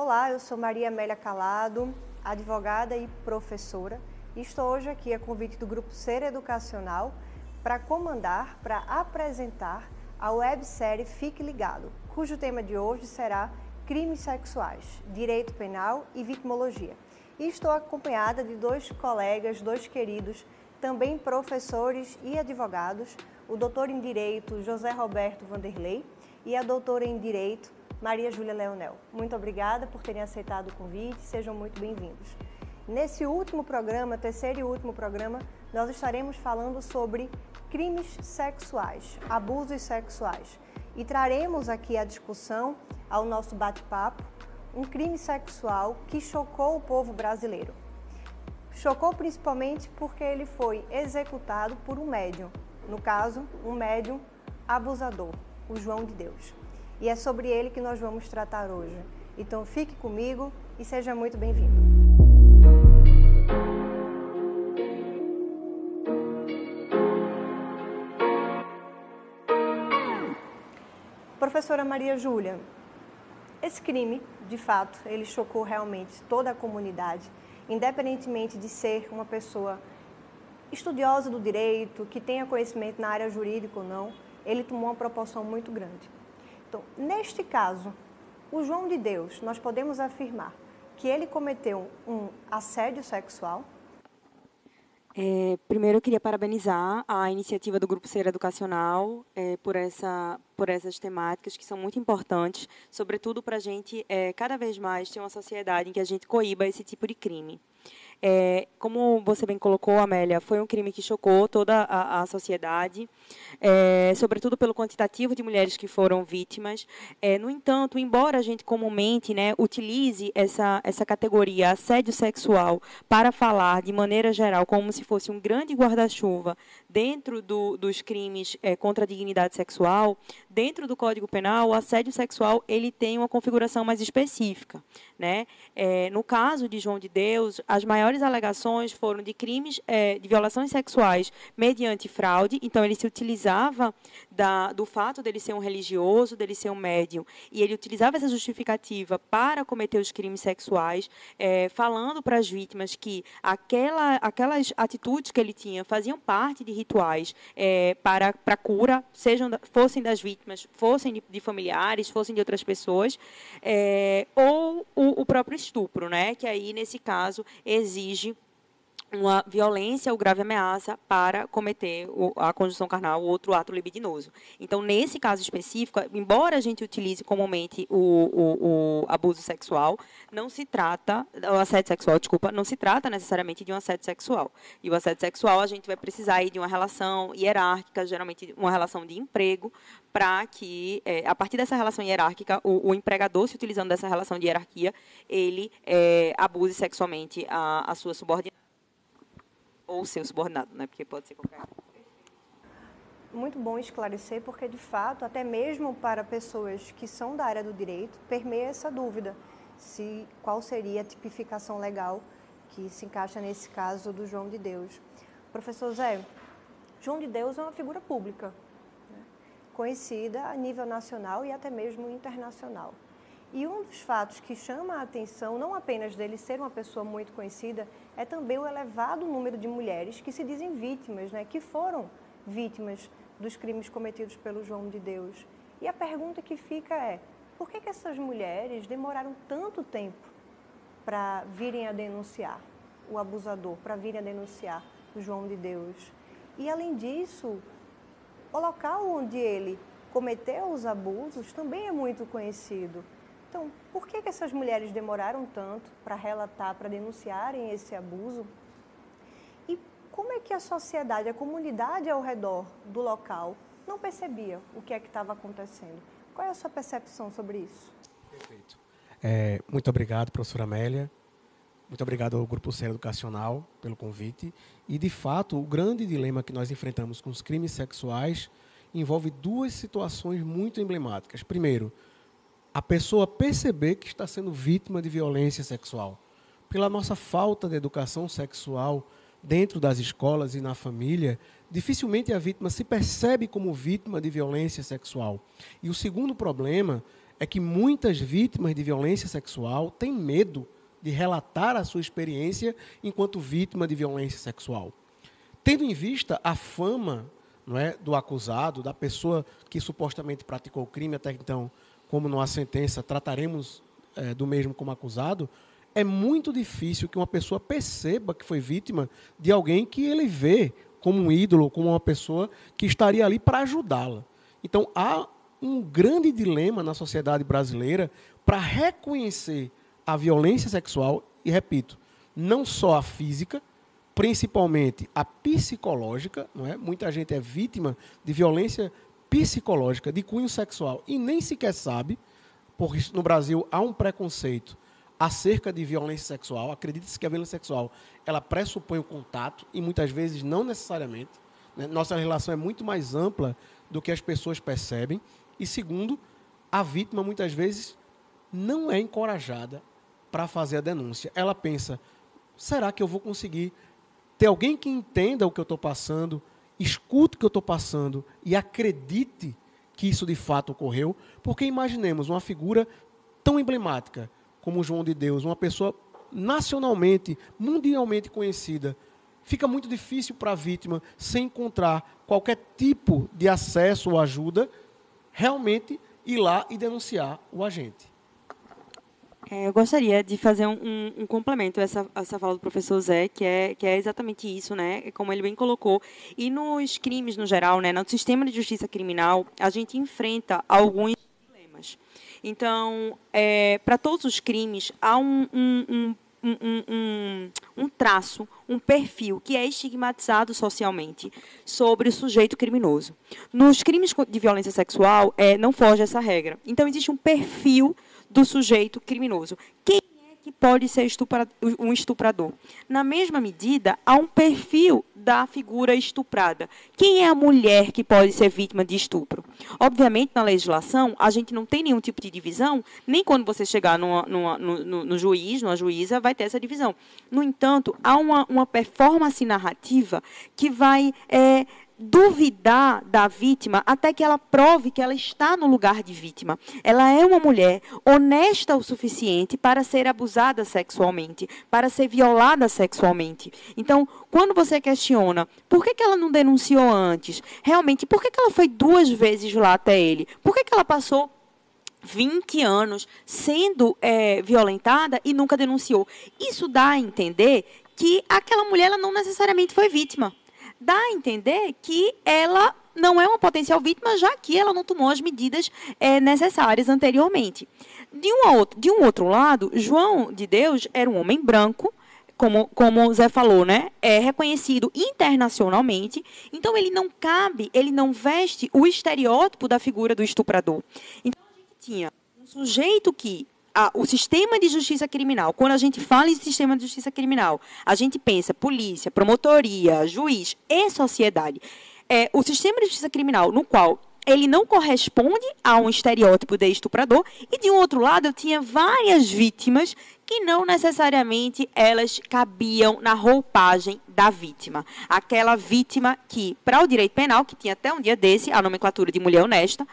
Olá, eu sou Maria Amélia Calado, advogada e professora, e estou hoje aqui a convite do Grupo Ser Educacional para comandar, para apresentar a websérie Fique Ligado, cujo tema de hoje será Crimes Sexuais, Direito Penal e Vitimologia. E estou acompanhada de dois colegas, dois queridos, também professores e advogados, o doutor em Direito José Roberto Vanderlei e a doutora em Direito Maria Júlia Leonel. Muito obrigada por terem aceitado o convite, sejam muito bem-vindos. Nesse último programa, terceiro e último programa, nós estaremos falando sobre crimes sexuais, abusos sexuais. E traremos aqui a discussão, ao nosso bate-papo, um crime sexual que chocou o povo brasileiro. Chocou principalmente porque ele foi executado por um médium, no caso, um médium abusador, o João de Deus. E é sobre ele que nós vamos tratar hoje. Então fique comigo e seja muito bem-vindo. Professora Maria Júlia, esse crime, de fato, ele chocou realmente toda a comunidade, independentemente de ser uma pessoa estudiosa do direito, que tenha conhecimento na área jurídica ou não, ele tomou uma proporção muito grande. Então, neste caso, o João de Deus, nós podemos afirmar que ele cometeu um assédio sexual? Primeiro, eu queria parabenizar a iniciativa do Grupo Ser Educacional por essas temáticas que são muito importantes, sobretudo para a gente, cada vez mais, ter uma sociedade em que a gente coíba esse tipo de crime. Como você bem colocou, Amélia, foi um crime que chocou toda a sociedade, sobretudo pelo quantitativo de mulheres que foram vítimas. No entanto, embora a gente comumente, utilize essa categoria assédio sexual para falar de maneira geral como se fosse um grande guarda-chuva dentro dos crimes contra a dignidade sexual, dentro do Código Penal, o assédio sexual ele tem uma configuração mais específica, né? No caso de João de Deus, as maiores alegações foram de crimes de violações sexuais mediante fraude. Então, ele se utilizava do fato dele ser um religioso, dele ser um médium, e ele utilizava essa justificativa para cometer os crimes sexuais, falando para as vítimas que aquelas atitudes que ele tinha faziam parte de rituais para cura, fossem das vítimas, fossem de familiares, fossem de outras pessoas, ou o próprio estupro, né? Que aí, nesse caso, exige uma violência ou grave ameaça para cometer a conjunção carnal ou outro ato libidinoso. Então, nesse caso específico, embora a gente utilize comumente o abuso sexual, não se trata, o assédio sexual, desculpa, não se trata necessariamente de um assédio sexual. E o assédio sexual, a gente vai precisar aí de uma relação hierárquica, geralmente uma relação de emprego, para que, a partir dessa relação hierárquica, o empregador, se utilizando dessa relação de hierarquia, ele abuse sexualmente a sua subordinada. Ou seu subordinado, né? Porque pode ser qualquer. Muito bom esclarecer, porque, de fato, até mesmo para pessoas que são da área do direito, permeia essa dúvida, qual seria a tipificação legal que se encaixa nesse caso do João de Deus. Professor Zé, João de Deus é uma figura pública, né? Conhecida a nível nacional e até mesmo internacional. E um dos fatos que chama a atenção, não apenas dele ser uma pessoa muito conhecida, é também o elevado número de mulheres que se dizem vítimas, né, que foram vítimas dos crimes cometidos pelo João de Deus. E a pergunta que fica é, por que essas mulheres demoraram tanto tempo para virem a denunciar o abusador, para virem a denunciar o João de Deus? E, além disso, o local onde ele cometeu os abusos também é muito conhecido. Então, por que essas mulheres demoraram tanto para relatar, para denunciarem esse abuso? E como é que a sociedade, a comunidade ao redor do local não percebia o que é que estava acontecendo? Qual é a sua percepção sobre isso? Perfeito. Muito obrigado, professora Amélia. Muito obrigado ao Grupo Ser Educacional pelo convite. E, de fato, o grande dilema que nós enfrentamos com os crimes sexuais envolve duas situações muito emblemáticas. Primeiro, a pessoa perceber que está sendo vítima de violência sexual. Pela nossa falta de educação sexual dentro das escolas e na família, dificilmente a vítima se percebe como vítima de violência sexual. E o segundo problema é que muitas vítimas de violência sexual têm medo de relatar a sua experiência enquanto vítima de violência sexual. Tendo em vista a fama, não é, do acusado, da pessoa que supostamente praticou o crime, até então, como não há sentença, trataremos do mesmo como acusado, é muito difícil que uma pessoa perceba que foi vítima de alguém que ele vê como um ídolo, como uma pessoa que estaria ali para ajudá-la. Então, há um grande dilema na sociedade brasileira para reconhecer a violência sexual, e repito, não só a física, principalmente a psicológica, não é? Muita gente é vítima de violência psicológica de cunho sexual e nem sequer sabe, porque no Brasil há um preconceito acerca de violência sexual. Acredita-se que a violência sexual ela pressupõe o contato e muitas vezes não necessariamente, né? Nossa relação é muito mais ampla do que as pessoas percebem. E segundo, a vítima muitas vezes não é encorajada para fazer a denúncia. Ela pensa, será que eu vou conseguir ter alguém que entenda o que eu estou passando, escute o que eu estou passando e acredite que isso de fato ocorreu? Porque imaginemos uma figura tão emblemática como João de Deus, uma pessoa nacionalmente, mundialmente conhecida. Fica muito difícil para a vítima, sem encontrar qualquer tipo de acesso ou ajuda, realmente ir lá e denunciar o agente. Eu gostaria de fazer um complemento a essa fala do professor Zé, que é exatamente isso, né? Como ele bem colocou. E nos crimes, no geral, né, no sistema de justiça criminal, a gente enfrenta alguns dilemas. Então, para todos os crimes, há um traço, um perfil que é estigmatizado socialmente sobre o sujeito criminoso. Nos crimes de violência sexual, não foge essa regra. Então, existe um perfil do sujeito criminoso. Quem é que pode ser um estuprador? Na mesma medida, há um perfil da figura estuprada. Quem é a mulher que pode ser vítima de estupro? Obviamente, na legislação, a gente não tem nenhum tipo de divisão, nem quando você chegar no juiz, numa juíza, vai ter essa divisão. No entanto, há uma performance narrativa que vai duvidar da vítima até que ela prove que ela está no lugar de vítima. Ela é uma mulher honesta o suficiente para ser abusada sexualmente, para ser violada sexualmente. Então, quando você questiona por que ela não denunciou antes, realmente, por que ela foi 2 vezes lá até ele? Por que ela passou 20 anos sendo violentada e nunca denunciou? Isso dá a entender que aquela mulher ela não necessariamente foi vítima. Dá a entender que ela não é uma potencial vítima, já que ela não tomou as medidas necessárias anteriormente. De um outro lado, João de Deus era um homem branco, como o Zé falou, né? É reconhecido internacionalmente, então ele não veste o estereótipo da figura do estuprador. Então, a gente tinha um sujeito que o sistema de justiça criminal, quando a gente fala em sistema de justiça criminal, a gente pensa polícia, promotoria, juiz e sociedade. O sistema de justiça criminal no qual ele não corresponde a um estereótipo de estuprador, e, de um outro lado, eu tinha várias vítimas que não necessariamente elas cabiam na roupagem da vítima. Aquela vítima que, para o direito penal, que tinha até um dia desse, a nomenclatura de mulher honesta,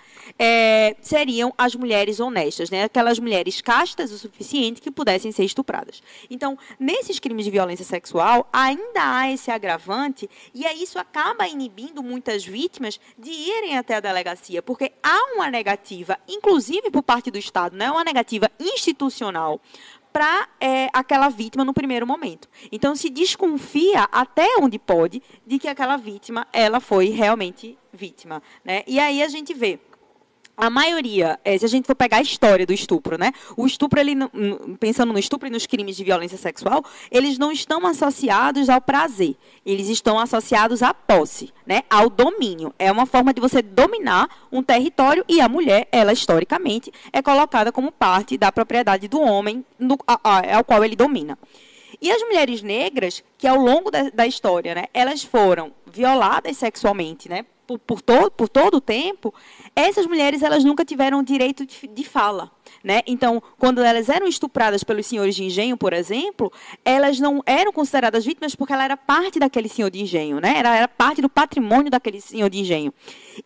seriam as mulheres honestas, né? Aquelas mulheres castas o suficiente que pudessem ser estupradas. Então, nesses crimes de violência sexual, ainda há esse agravante, e aí isso acaba inibindo muitas vítimas de irem até a delegacia, porque há uma negativa, inclusive por parte do Estado, né? Uma negativa institucional, para aquela vítima no primeiro momento. Então, se desconfia até onde pode de que aquela vítima ela foi realmente vítima, né? E aí a gente vê a maioria, se a gente for pegar a história do estupro, né? O estupro, pensando no estupro e nos crimes de violência sexual, eles não estão associados ao prazer. Eles estão associados à posse, né? Ao domínio. É uma forma de você dominar um território e a mulher, ela historicamente, é colocada como parte da propriedade do homem ao qual ele domina. E as mulheres negras, que ao longo da história, né, elas foram violadas sexualmente, né, por todo o tempo, essas mulheres elas nunca tiveram direito de fala, né? Então, quando elas eram estupradas pelos senhores de engenho, por exemplo, elas não eram consideradas vítimas porque ela era parte daquele senhor de engenho, né? Era parte do patrimônio daquele senhor de engenho.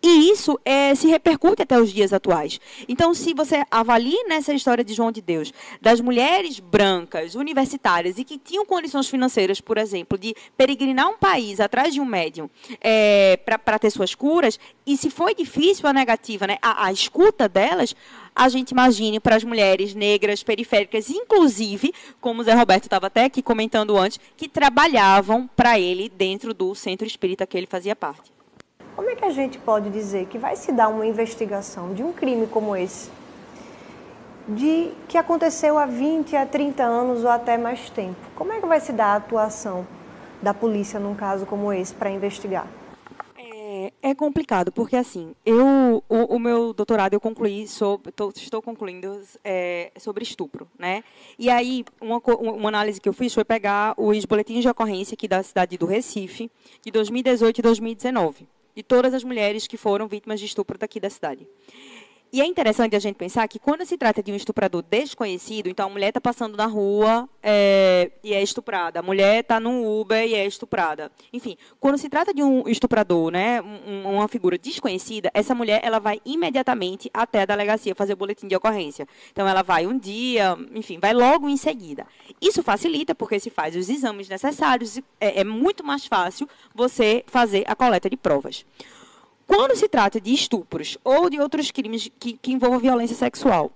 E isso se repercute até os dias atuais. Então, se você avalia nessa história de João de Deus, das mulheres brancas, universitárias, e que tinham condições financeiras, por exemplo, de peregrinar um país atrás de um médium para ter suas curas, e se foi difícil a negativa, né, a escuta delas, a gente imagine para as mulheres negras, periféricas, inclusive, como o Zé Roberto estava até aqui comentando antes, que trabalhavam para ele dentro do centro espírita que ele fazia parte. Como é que a gente pode dizer que vai se dar uma investigação de um crime como esse, que aconteceu há 20, há 30 anos ou até mais tempo? Como é que vai se dar a atuação da polícia num caso como esse para investigar? É complicado, porque assim, o meu doutorado eu concluí estou concluindo sobre estupro, né? E aí, uma análise que eu fiz foi pegar os boletins de ocorrência aqui da cidade do Recife, de 2018 e 2019, de todas as mulheres que foram vítimas de estupro daqui da cidade. E é interessante a gente pensar que quando se trata de um estuprador desconhecido, então a mulher está passando na rua e é estuprada, a mulher está no Uber e é estuprada. Enfim, quando se trata de um estuprador, né, uma figura desconhecida, essa mulher ela vai imediatamente até a delegacia fazer o boletim de ocorrência. Então ela vai um dia, enfim, vai logo em seguida. Isso facilita porque se faz os exames necessários, é muito mais fácil você fazer a coleta de provas. Quando se trata de estupros ou de outros crimes que envolvam violência sexual,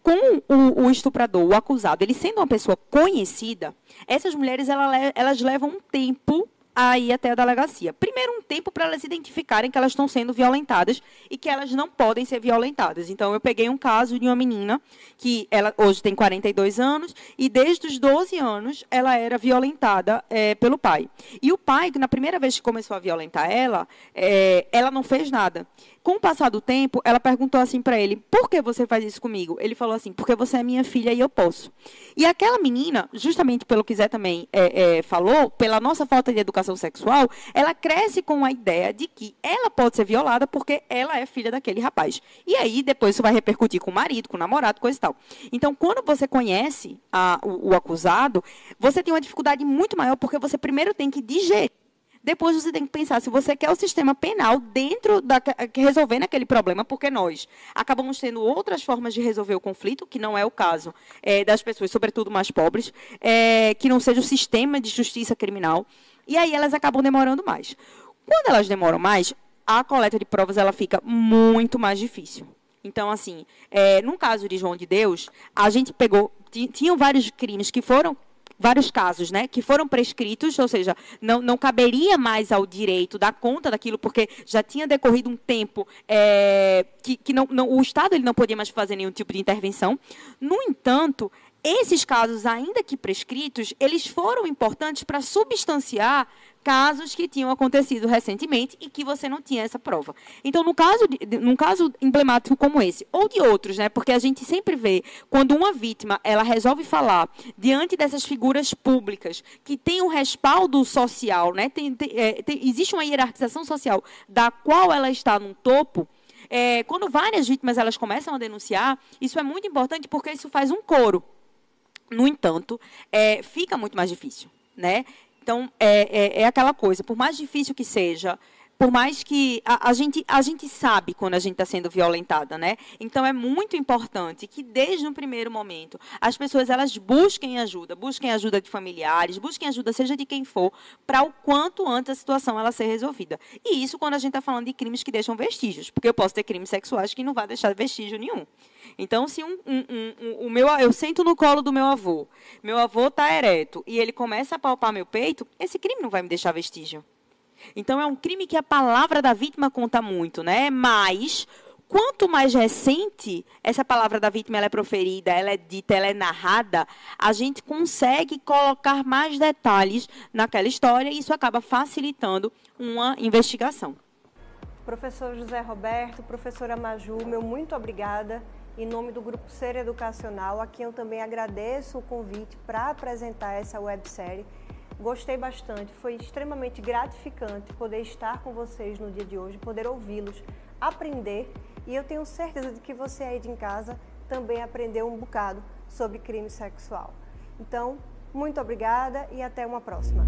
com o estuprador, o acusado, ele sendo uma pessoa conhecida, essas mulheres elas levam um tempo a ir até a delegacia. Primeiro, um tempo para elas identificarem que elas estão sendo violentadas e que elas não podem ser violentadas. Então, eu peguei um caso de uma menina que ela hoje tem 42 anos e desde os 12 anos ela era violentada pelo pai. E o pai, na primeira vez que começou a violentar ela não fez nada. Com o passar do tempo, ela perguntou assim para ele, por que você faz isso comigo? Ele falou assim, porque você é minha filha e eu posso. E aquela menina, justamente pelo que Zé também falou, pela nossa falta de educação sexual, ela cresce com a ideia de que ela pode ser violada porque ela é filha daquele rapaz. E aí, depois isso vai repercutir com o marido, com o namorado, coisa e tal. Então, quando você conhece o acusado, você tem uma dificuldade muito maior porque você primeiro tem que digerir. Depois você tem que pensar se você quer o sistema penal dentro resolvendo aquele problema, porque nós acabamos tendo outras formas de resolver o conflito, que não é o caso das pessoas, sobretudo mais pobres, que não seja o sistema de justiça criminal, e aí elas acabam demorando mais. Quando elas demoram mais, a coleta de provas ela fica muito mais difícil. Então, assim, no caso de João de Deus, a gente tinham vários crimes que foram vários casos, né, que foram prescritos, ou seja, não caberia mais ao direito dar conta daquilo, porque já tinha decorrido um tempo que o Estado ele não podia mais fazer nenhum tipo de intervenção. No entanto, esses casos, ainda que prescritos, eles foram importantes para substanciar casos que tinham acontecido recentemente e que você não tinha essa prova. Então, num caso emblemático como esse, ou de outros, né, porque a gente sempre vê, quando uma vítima ela resolve falar diante dessas figuras públicas que tem um respaldo social, né, existe uma hierarquização social da qual ela está no topo, quando várias vítimas elas começam a denunciar, isso é muito importante porque isso faz um coro. No entanto, fica muito mais difícil, né? Então, é aquela coisa, por mais difícil que seja, por mais que a gente sabe quando a gente está sendo violentada, né? Então, é muito importante que, desde o primeiro momento, as pessoas elas busquem ajuda de familiares, busquem ajuda, seja de quem for, para o quanto antes a situação ela ser resolvida. E isso quando a gente está falando de crimes que deixam vestígios, porque eu posso ter crimes sexuais que não vai deixar vestígio nenhum. Então, se eu sento no colo do meu avô está ereto e ele começa a palpar meu peito, esse crime não vai me deixar vestígio. Então, é um crime que a palavra da vítima conta muito, né? Mas, quanto mais recente essa palavra da vítima ela é proferida, ela é dita, ela é narrada, a gente consegue colocar mais detalhes naquela história e isso acaba facilitando uma investigação. Professor José Roberto, professora Maju, meu muito obrigada. Em nome do Grupo Ser Educacional, a quem eu também agradeço o convite para apresentar essa websérie. Gostei bastante, foi extremamente gratificante poder estar com vocês no dia de hoje, poder ouvi-los, aprender E eu tenho certeza de que você aí de casa também aprendeu um bocado sobre crime sexual. Então, muito obrigada e até uma próxima.